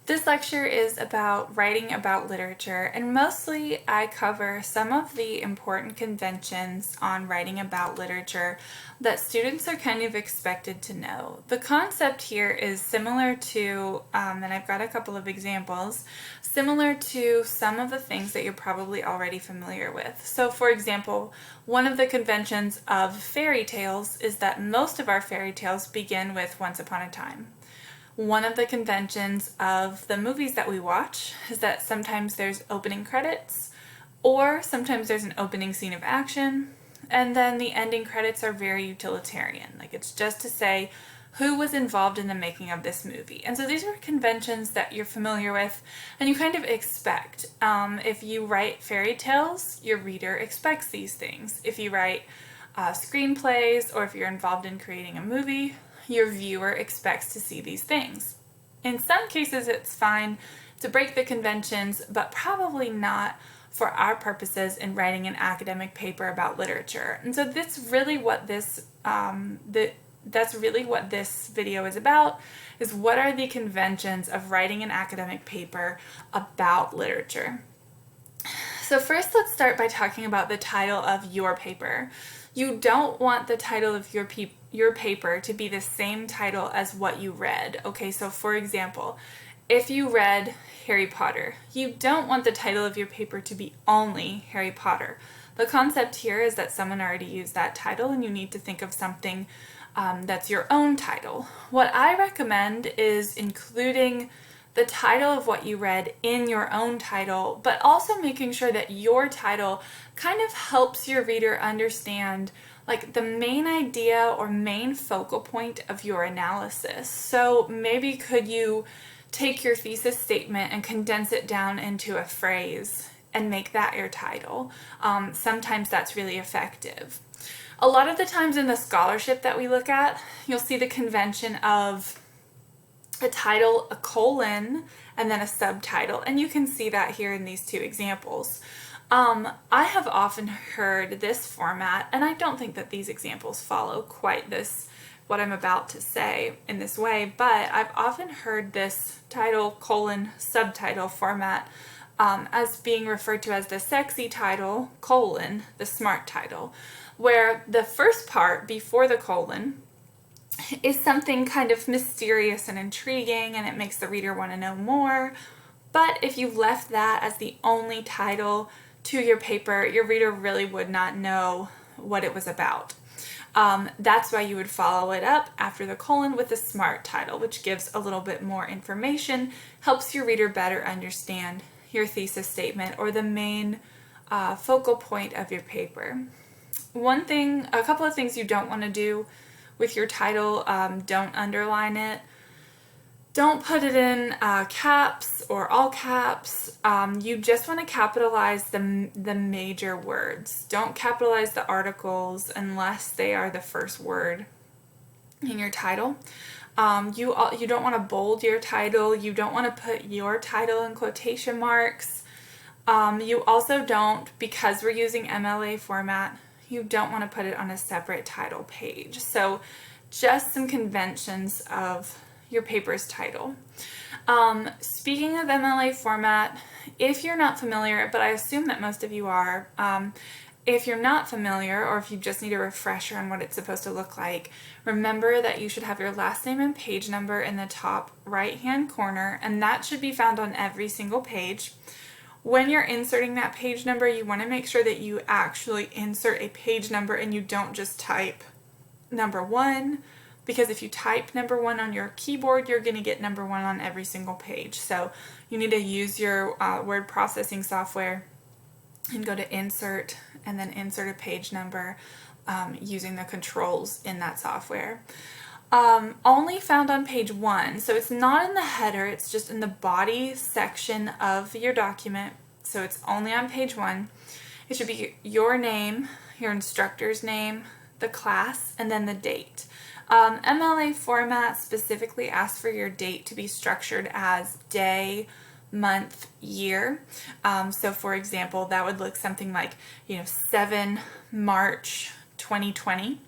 This lecture is about writing about literature, and mostly I cover some of the important conventions on writing about literature that students are kind of expected to know. The concept here is similar to, and I've got a couple of examples, similar to some of the things that you're probably already familiar with. So for example, one of the conventions of fairy tales is that most of our fairy tales begin with once upon a time. One of the conventions of the movies that we watch is that sometimes there's opening credits, or sometimes there's an opening scene of action, and then the ending credits are very utilitarian. Like, it's just to say who was involved in the making of this movie. And so these are conventions that you're familiar with and you kind of expect. If you write fairy tales, your reader expects these things. If you write screenplays, or if you're involved in creating a movie, your viewer expects to see these things. In some cases, it's fine to break the conventions, but probably not for our purposes in writing an academic paper about literature. And so that's really what this video is about, is what are the conventions of writing an academic paper about literature. So first, let's start by talking about the title of your paper. You don't want the title of your paper to be the same title as what you read. Okay, so for example, if you read Harry Potter, you don't want the title of your paper to be only Harry Potter. The concept here is that someone already used that title and you need to think of something that's your own title. What I recommend is including the title of what you read in your own title, but also making sure that your title kind of helps your reader understand like the main idea or main focal point of your analysis. So maybe could you take your thesis statement and condense it down into a phrase and make that your title? Sometimes that's really effective. A lot of the times in the scholarship that we look at, you'll see the convention of a title, a colon, and then a subtitle, and you can see that here in these two examples. I have often heard this format, and I don't think that these examples follow quite this, what I'm about to say in this way, but I've often heard this title, colon, subtitle format as being referred to as the sexy title, colon, the smart title, where the first part before the colon is something kind of mysterious and intriguing, and it makes the reader want to know more. But if you left that as the only title to your paper, your reader really would not know what it was about. That's why you would follow it up after the colon with a smart title, which gives a little bit more information, helps your reader better understand your thesis statement or the main focal point of your paper. A couple of things you don't want to do with your title, don't underline it. Don't put it in caps or all caps. You just want to capitalize the major words. Don't capitalize the articles unless they are the first word in your title. You don't want to bold your title. You don't want to put your title in quotation marks. You also don't, because we're using MLA format, you don't want to put it on a separate title page. So just some conventions of your paper's title. Speaking of MLA format, if you're not familiar, but I assume that most of you are, if you're not familiar, or if you just need a refresher on what it's supposed to look like, remember that you should have your last name and page number in the top right-hand corner, and that should be found on every single page. When you're inserting that page number, you want to make sure that you actually insert a page number and you don't just type number 1, because if you type number 1 on your keyboard, you're going to get number 1 on every single page. So you need to use your word processing software and go to insert and then insert a page number using the controls in that software. Only found on page 1, so it's not in the header, it's just in the body section of your document, so it's only on page 1. It should be your name, your instructor's name, the class, and then the date. MLA format specifically asks for your date to be structured as day, month, year. So for example, that would look something like, 7 March 2020.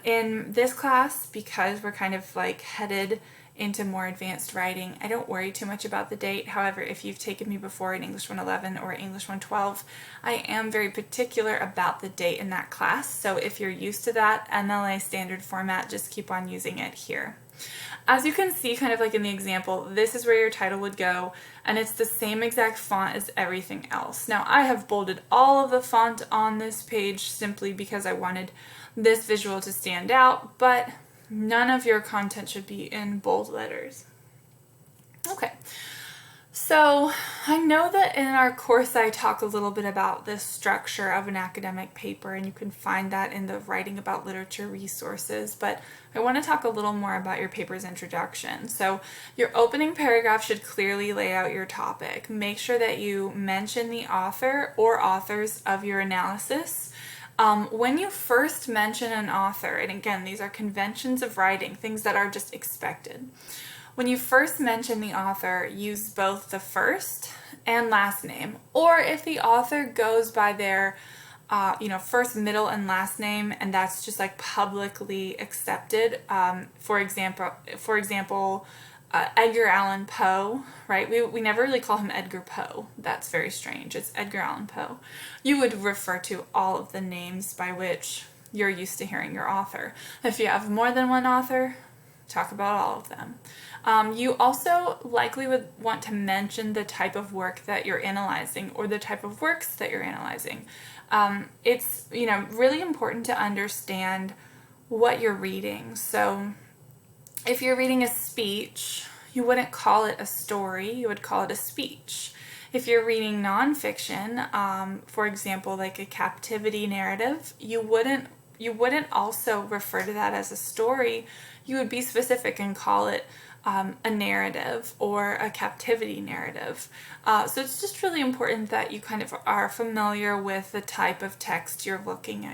In this class, because we're kind of like headed into more advanced writing, I don't worry too much about the date. However, if you've taken me before in English 111 or English 112, I am very particular about the date in that class. So if you're used to that MLA standard format, just keep on using it here. As you can see, kind of like in the example, this is where your title would go, and it's the same exact font as everything else. Now, I have bolded all of the font on this page simply because I wanted this visual to stand out, but none of your content should be in bold letters. Okay. So I know that in our course I talk a little bit about the structure of an academic paper, and you can find that in the Writing About Literature resources, but I want to talk a little more about your paper's introduction. So your opening paragraph should clearly lay out your topic. Make sure that you mention the author or authors of your analysis. When you first mention an author, and again, these are conventions of writing, things that are just expected. When you first mention the author, use both the first and last name, or if the author goes by their first, middle, and last name, and that's just like publicly accepted. For example, Edgar Allan Poe, right? We never really call him Edgar Poe. That's very strange. It's Edgar Allan Poe. You would refer to all of the names by which you're used to hearing your author. If you have more than one author, talk about all of them. You also likely would want to mention the type of work that you're analyzing or the type of works that you're analyzing. It's really important to understand what you're reading. So if you're reading a speech, you wouldn't call it a story, you would call it a speech. If you're reading nonfiction, for example, like a captivity narrative, you wouldn't also refer to that as a story. You would be specific and call it a narrative or a captivity narrative. So it's just really important that you kind of are familiar with the type of text you're looking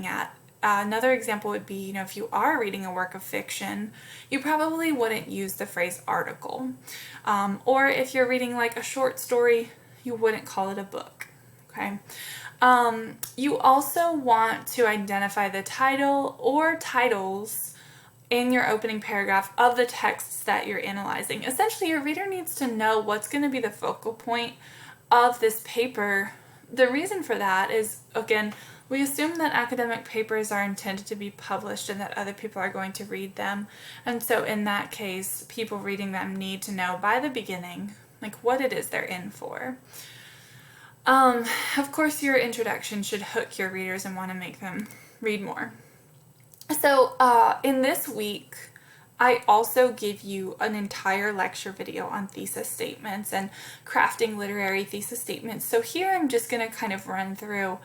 at. Another example would be, if you are reading a work of fiction, you probably wouldn't use the phrase article. Or if you're reading like a short story, you wouldn't call it a book. Okay. You also want to identify the title or titles in your opening paragraph of the texts that you're analyzing. Essentially, your reader needs to know what's going to be the focal point of this paper. The reason for that is, again, we assume that academic papers are intended to be published and that other people are going to read them. And so in that case, people reading them need to know by the beginning, like, what it is they're in for. Of course, your introduction should hook your readers and want to make them read more. So in this week, I also give you an entire lecture video on thesis statements and crafting literary thesis statements. So here I'm just going to kind of run through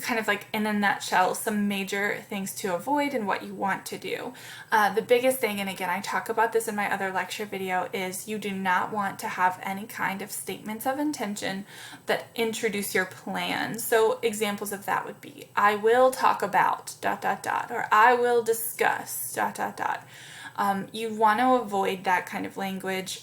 kind of like in a nutshell some major things to avoid and what you want to do. The biggest thing, and again I talk about this in my other lecture video, is you do not want to have any kind of statements of intention that introduce your plan. So examples of that would be, I will talk about ... or I will discuss ... You want to avoid that kind of language.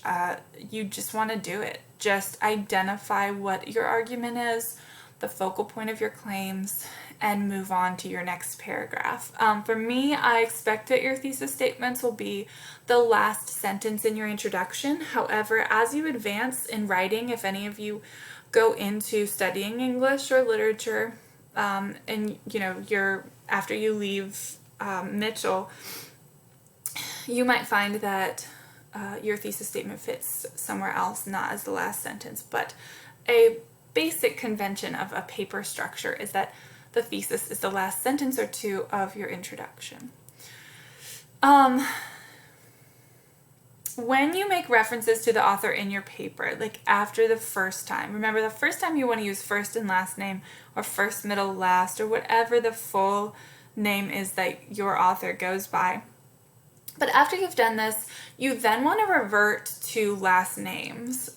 You just want to do it. Just identify what your argument is, the focal point of your claims, and move on to your next paragraph. For me, I expect that your thesis statements will be the last sentence in your introduction. However, as you advance in writing, if any of you go into studying English or literature, and after you leave Mitchell, you might find that your thesis statement fits somewhere else, not as the last sentence. But a basic convention of a paper structure is that the thesis is the last sentence or two of your introduction. When you make references to the author in your paper, like after the first time, remember the first time you want to use first and last name, or first, middle, last, or whatever the full name is that your author goes by. But after you've done this, you then want to revert to last names.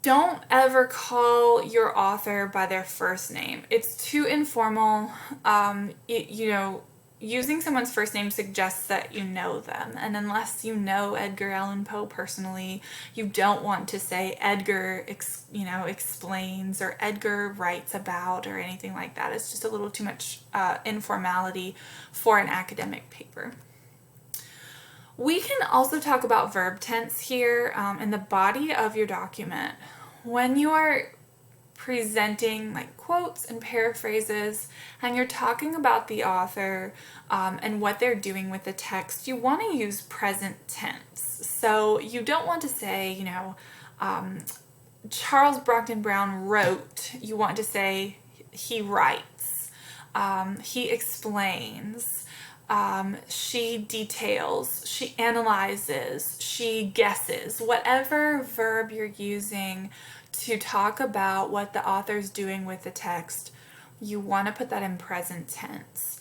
Don't ever call your author by their first name. It's too informal. Using someone's first name suggests that you know them. And unless you know Edgar Allan Poe personally, you don't want to say Edgar, explains, or Edgar writes about, or anything like that. It's just a little too much informality for an academic paper. We can also talk about verb tense here in the body of your document. When you are presenting like quotes and paraphrases and you're talking about the author and what they're doing with the text, you want to use present tense. So you don't want to say, you know, Charles Brockton Brown wrote. You want to say he writes, he explains, she details, she analyzes, she guesses. Whatever verb you're using to talk about what the author's doing with the text, you want to put that in present tense.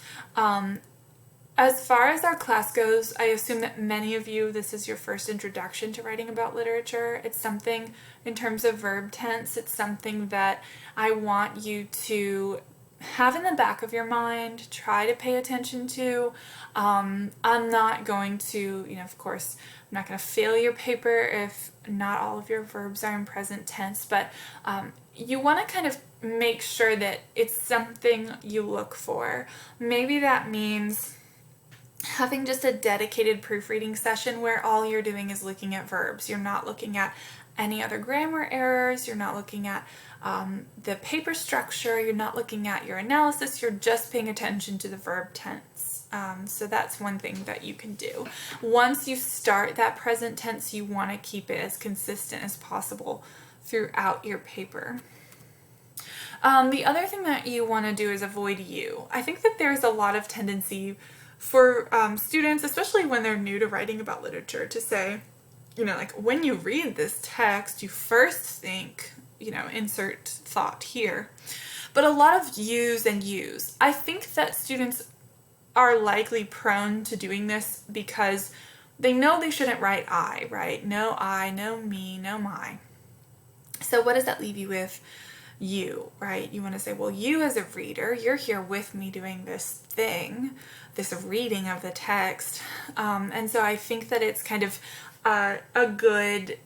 As far as our class goes, I assume that many of you, this is your first introduction to writing about literature. It's something, in terms of verb tense, it's something that I want you to have in the back of your mind, try to pay attention to. I'm not going to, you know, of course, I'm not going to fail your paper if not all of your verbs are in present tense, but you want to kind of make sure that it's something you look for. Maybe that means having just a dedicated proofreading session where all you're doing is looking at verbs. You're not looking at any other grammar errors. You're not looking at the paper structure. You're not looking at your analysis. You're just paying attention to the verb tense. So that's one thing that you can do. Once you start that present tense, you want to keep it as consistent as possible throughout your paper. The other thing that you want to do is avoid you. I think that there's a lot of tendency for students, especially when they're new to writing about literature, to say, you know, like when you read this text, you first think, you know, insert thought here. But a lot of yous and yous. I think that students are likely prone to doing this because they know they shouldn't write I, right? No I, no me, no my. So what does that leave you with? You, right? You want to say, well, you as a reader, you're here with me doing this thing, this reading of the text. And so I think that it's kind of a good,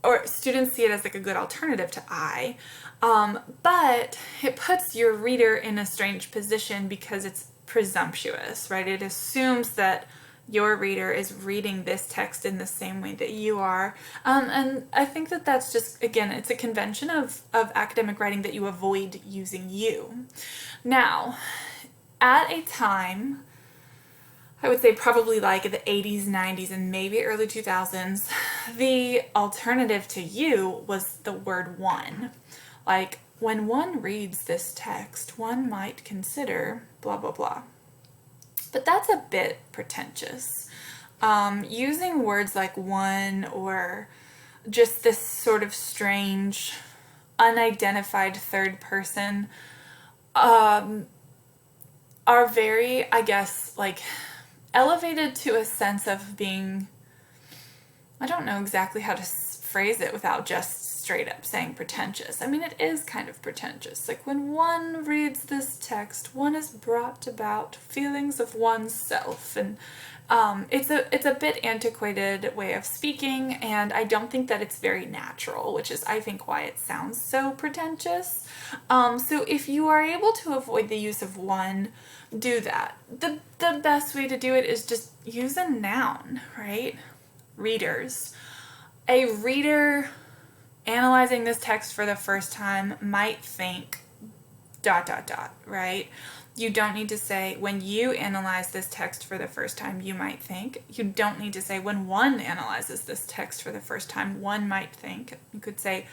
or students see it as like a good alternative to I, but it puts your reader in a strange position because it's presumptuous, right? It assumes that your reader is reading this text in the same way that you are. And I think that that's just, again, it's a convention of academic writing that you avoid using you. Now, at a time, I would say probably like the 80s, 90s, and maybe early 2000s, the alternative to you was the word one. Like, when one reads this text, one might consider blah, blah, blah. But that's a bit pretentious. Using words like one or just this sort of strange, unidentified third person are very, I guess, like elevated to a sense of being, I don't know exactly how to phrase it without just straight up saying pretentious. I mean, it is kind of pretentious. Like when one reads this text, one is brought about feelings of oneself, and it's a bit antiquated way of speaking, and I don't think that it's very natural, which is I think why it sounds so pretentious. So if you are able to avoid the use of one, do that. The best way to do it is just use a noun, right? Readers. A reader analyzing this text for the first time might think ... right? You don't need to say, when you analyze this text for the first time, you might think. You don't need to say, when one analyzes this text for the first time, one might think. You could say,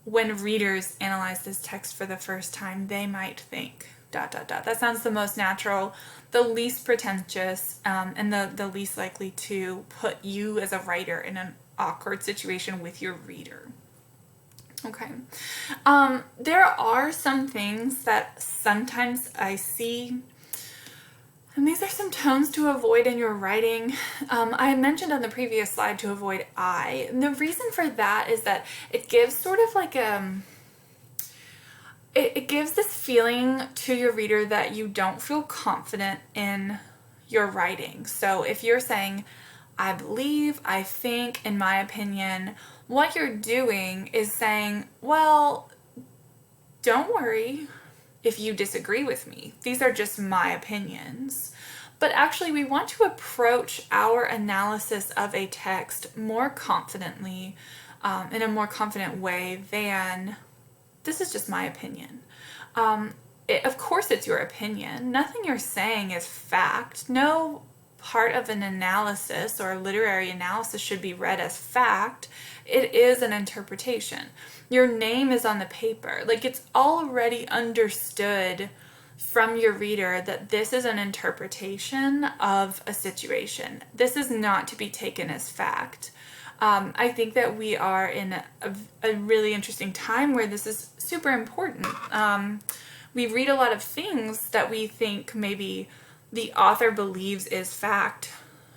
when readers analyze this text for the first time, they might think ... That sounds the most natural, the least pretentious, and the least likely to put you as a writer in an awkward situation with your reader. Okay. There are some things that sometimes I see, and these are some tones to avoid in your writing. I mentioned on the previous slide to avoid I. And the reason for that is that it gives sort of like it gives this feeling to your reader that you don't feel confident in your writing. So if you're saying, I believe, I think, in my opinion, what you're doing is saying, well, don't worry if you disagree with me. These are just my opinions. but actually we want to approach our analysis of a text more confidently, in a more confident way than, this is just my opinion. Of course it's your opinion. Nothing you're saying is fact. No part of an analysis or a literary analysis should be read as fact. It is an interpretation. Your name is on the paper. Like, it's already understood from your reader that this is an interpretation of a situation. This is not to be taken as fact. I think that we are in a really interesting time where this is super important. We read a lot of things that we think maybe the author believes is fact,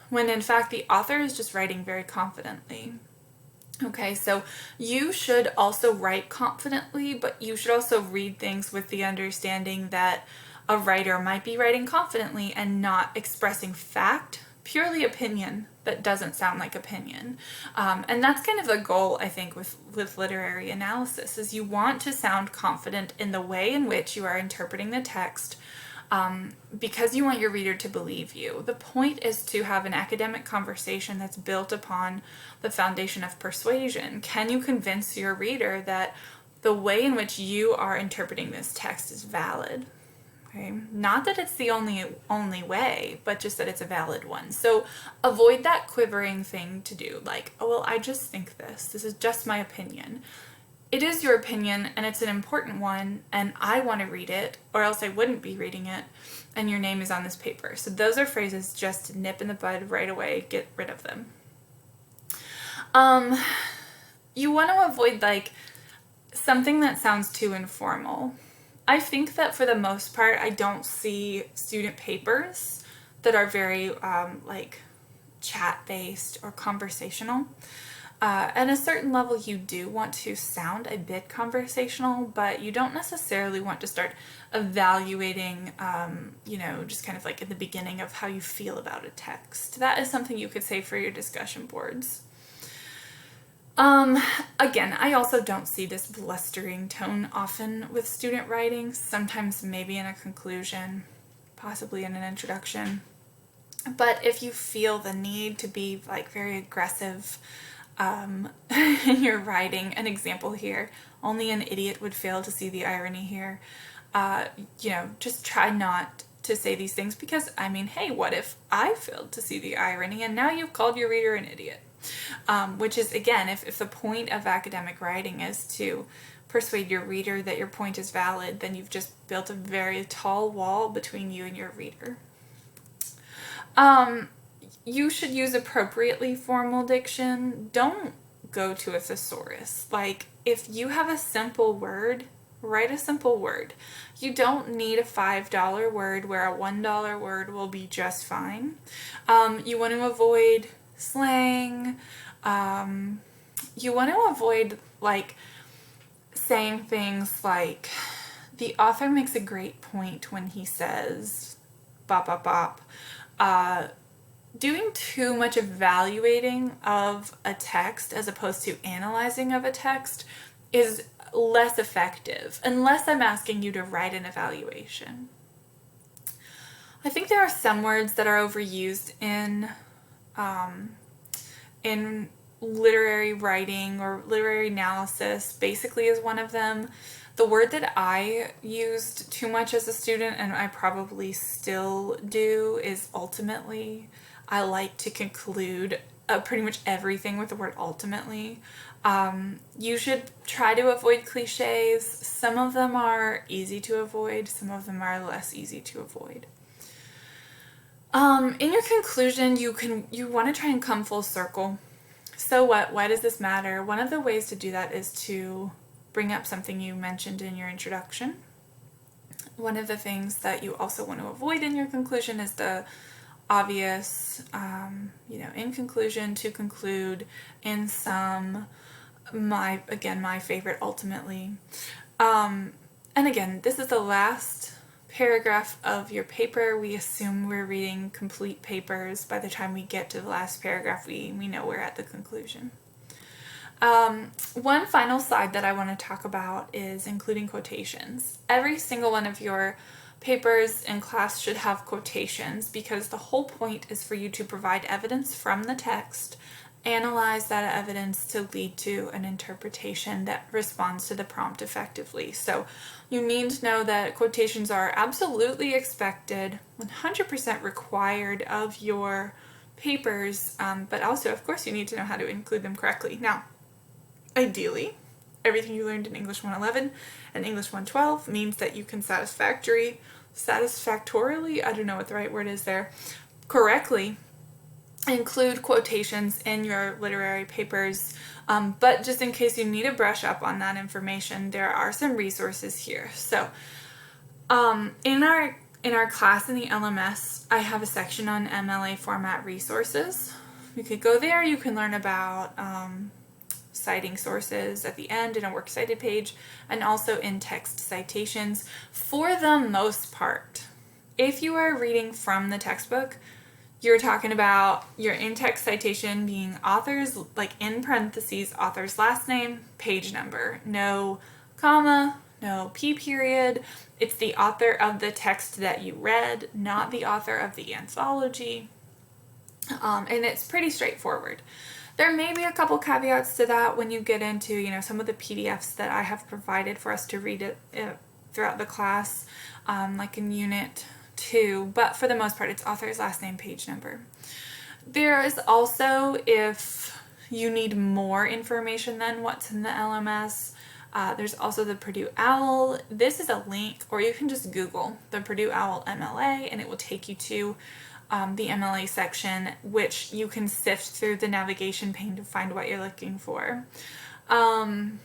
when in fact the author is just writing very confidently. Okay, so you should also write confidently, but you should also read things with the understanding that a writer might be writing confidently and not expressing fact, purely opinion that doesn't sound like opinion. And that's kind of the goal, I think, with literary analysis, is you want to sound confident in the way in which you are interpreting the text, because you want your reader to believe you. The point is to have an academic conversation that's built upon the foundation of persuasion. Can you convince your reader that the way in which you are interpreting this text is valid? Okay? Not that it's the only way, but just that it's a valid one. So avoid that quivering thing to do, like, oh, well, I just think this. This is just my opinion. It is your opinion, and it's an important one, and I want to read it, or else I wouldn't be reading it, and your name is on this paper. So those are phrases just to nip in the bud right away, get rid of them. You want to avoid, like, something that sounds too informal. I think that for the most part, I don't see student papers that are very, like, chat-based or conversational. At a certain level, you do want to sound a bit conversational, but you don't necessarily want to start evaluating, just kind of like in the beginning of how you feel about a text. That is something you could say for your discussion boards. Again, I also don't see this blustering tone often with student writing, sometimes maybe in a conclusion, possibly in an introduction. But if you feel the need to be like very aggressive, in your writing, an example here, only an idiot would fail to see the irony here. Just try not to say these things, because, I mean, hey, what if I failed to see the irony and now you've called your reader an idiot? Which is, again, if the point of academic writing is to persuade your reader that your point is valid, then you've just built a very tall wall between you and your reader. You should use appropriately formal diction. Don't go to a thesaurus. Like, if you have a simple word, write a simple word. You don't need a $5 word where a $1 word will be just fine. You want to avoid slang. You want to avoid, like, saying things like, the author makes a great point when he says, bop, bop, bop. Doing too much evaluating of a text as opposed to analyzing of a text is less effective, unless I'm asking you to write an evaluation. I think there are some words that are overused in literary writing or literary analysis. Basically is one of them. The word that I used too much as a student, and I probably still do, is ultimately. I like to conclude pretty much everything with the word ultimately. You should try to avoid cliches. Some of them are easy to avoid, some of them are less easy to avoid. In your conclusion, you want to try and come full circle. So what? Why does this matter? One of the ways to do that is to bring up something you mentioned in your introduction. One of the things that you also want to avoid in your conclusion is the obvious, in conclusion, to conclude, in sum, my favorite, ultimately. And again, this is the last paragraph of your paper. We assume we're reading complete papers. By the time we get to the last paragraph, we know we're at the conclusion. One final slide that I want to talk about is including quotations. Every single one of your papers in class should have quotations because the whole point is for you to provide evidence from the text, analyze that evidence to lead to an interpretation that responds to the prompt effectively. So you need to know that quotations are absolutely expected, 100% required of your papers, but also, of course, you need to know how to include them correctly. Now, ideally, everything you learned in English 111 and English 112 means that you can satisfactorily, I don't know what the right word is there, correctly include quotations in your literary papers, but just in case you need to brush up on that information, there are some resources here. So in our class in the LMS, I have a section on MLA format resources. You could go there, you can learn about citing sources at the end in a works cited page, and also in-text citations. For the most part, if you are reading from the textbook, you're talking about your in-text citation being author's, like in parentheses, author's last name, page number, no comma, no p period. It's the author of the text that you read, not the author of the anthology. And it's pretty straightforward. There may be a couple caveats to that when you get into, some of the PDFs that I have provided for us to read it throughout the class, like in Unit 2, but for the most part, it's author's last name, page number. There is also, if you need more information than what's in the LMS, there's also the Purdue OWL. This is a link, or you can just Google the Purdue OWL MLA, and it will take you to the MLA section, which you can sift through the navigation pane to find what you're looking for. And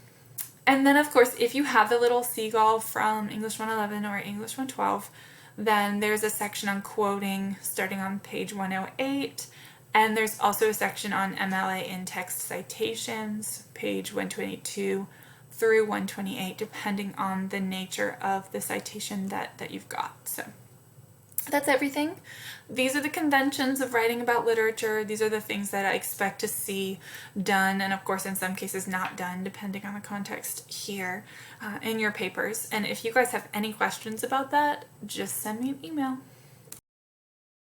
then, of course, if you have the little seagull from English 111 or English 112, then there's a section on quoting starting on page 108, and there's also a section on MLA in-text citations, page 122 through 128, depending on the nature of the citation that you've got. So that's everything. These are the conventions of writing about literature. These are the things that I expect to see done, and of course in some cases not done, depending on the context here in your papers. And if you guys have any questions about that, just send me an email.